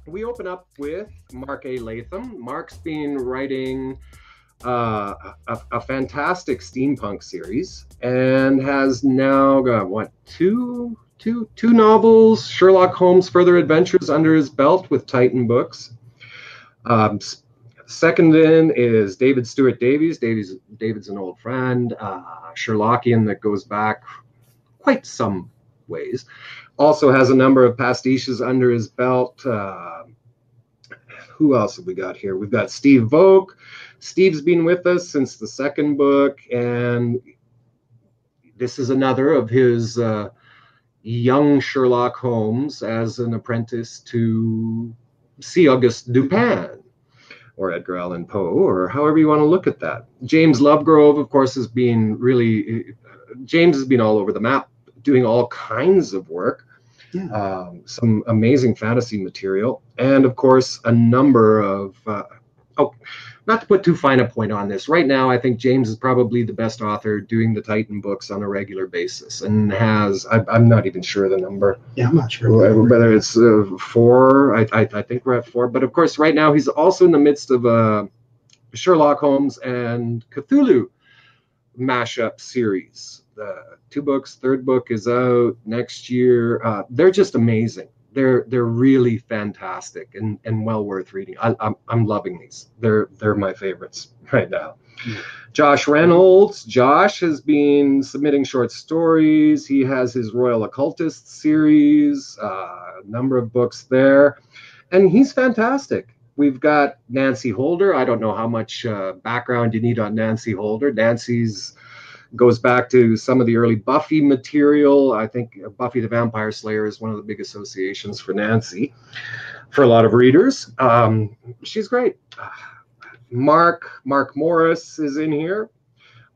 We open up with Mark A. Latham. Mark's been writing a fantastic steampunk series and has now got, what, two novels, Sherlock Holmes Further Adventures under his belt with Titan Books. Second in is David Stewart Davies. David's an old friend, Sherlockian that goes back quite some ways. Also has a number of pastiches under his belt. Who else have we got here? We've got Steve Vogt. Steve's been with us since the second book, and this is another of his young Sherlock Holmes as an apprentice to C. Auguste Dupin, or Edgar Allan Poe, or however you want to look at that. James Lovegrove, of course, has been James has been all over the map, doing all kinds of work. Yeah. Some amazing fantasy material, and of course a number of not to put too fine a point on this, right now I think James is probably the best author doing the Titan books on a regular basis, and has, I'm not even sure the number. Yeah, I'm not sure whether it's 4. I think we're at 4, but of course right now he's also in the midst of a Sherlock Holmes and Cthulhu mashup series. 2 books, third book is out next year. They're just amazing. They're really fantastic and well worth reading. I'm loving these. They're my favorites right now. Mm. Josh Reynolds. Josh has been submitting short stories. He has his Royal Occultist series, a number of books there, and he's fantastic. We've got Nancy Holder. I don't know how much background you need on Nancy Holder. Nancy's goes back to some of the early Buffy material. I think Buffy the Vampire Slayer is one of the big associations for Nancy, for a lot of readers. She's great. Mark Morris is in here.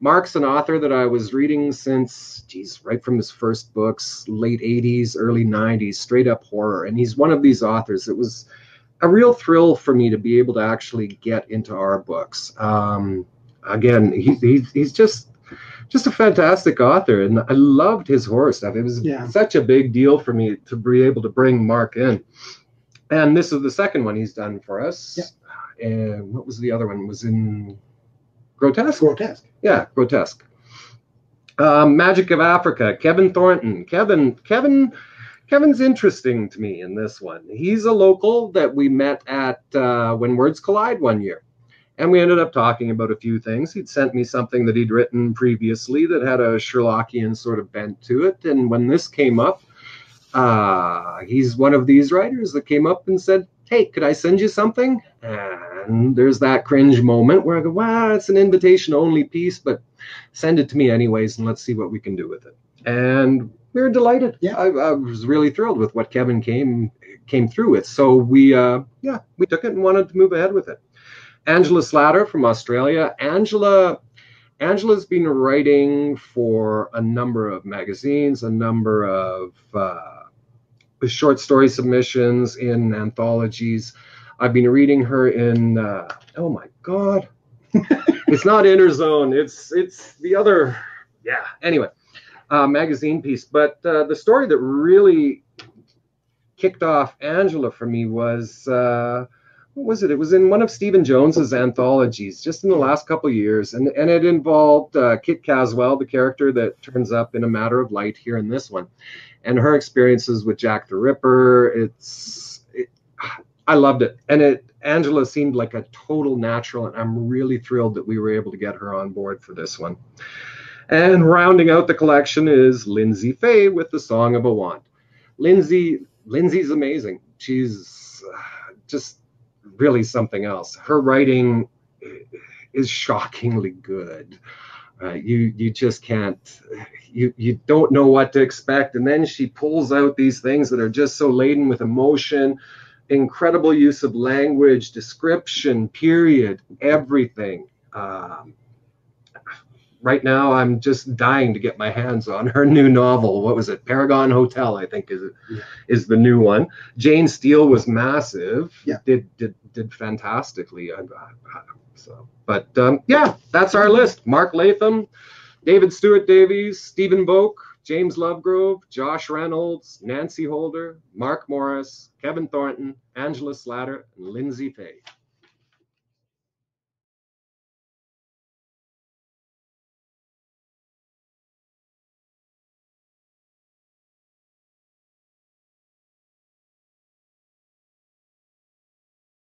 Mark's an author that I was reading since, right from his first books, late 80s, early 90s, straight up horror. And he's one of these authors. It was a real thrill for me to be able to actually get into our books. Again, he's just a fantastic author, and I loved his horror stuff. It was such a big deal for me to be able to bring Mark in. And this is the second one he's done for us. Yeah. And what was the other one? Was in Grotesque? Grotesque. Yeah, Grotesque. Magic of Africa, Kevin Thornton. Kevin's interesting to me in this one. He's a local that we met at When Words Collide one year. And we ended up talking about a few things. He'd sent me something that he'd written previously that had a Sherlockian sort of bent to it. And when this came up, he's one of these writers that came up and said, hey, could I send you something? And there's that cringe moment where I go, wow, it's an invitation-only piece, but send it to me anyways, and let's see what we can do with it. And we were delighted. Yeah, I was really thrilled with what Kevin came through with. So we took it and wanted to move ahead with it. Angela Slatter from Australia. Angela's been writing for a number of magazines, a number of short story submissions in anthologies. I've been reading her in, oh my God, it's not Inner Zone, it's the other, anyway, magazine piece. But the story that really kicked off Angela for me was, what was it? It was in one of Stephen Jones's anthologies just in the last couple of years. And it involved Kit Caswell, the character that turns up in A Matter of Light here in this one, and her experiences with Jack the Ripper. I loved it. And Angela seemed like a total natural, and I'm really thrilled that we were able to get her on board for this one. And rounding out the collection is Lindsay Fay with The Song of a Wand. Lindsay's amazing. She's just really something else. Her writing is shockingly good. You just can't, you don't know what to expect, and then she pulls out these things that are just so laden with emotion, incredible use of language, description, period, everything. Right now I'm just dying to get my hands on her new novel. What was it? Paragon Hotel, I think is the new one. Jane Steele was massive. Yeah. Did fantastically. That's our list. Mark Latham, David Stewart Davies, Stephen Boak, James Lovegrove, Josh Reynolds, Nancy Holder, Mark Morris, Kevin Thornton, Angela Slatter, and Lindsay Fay.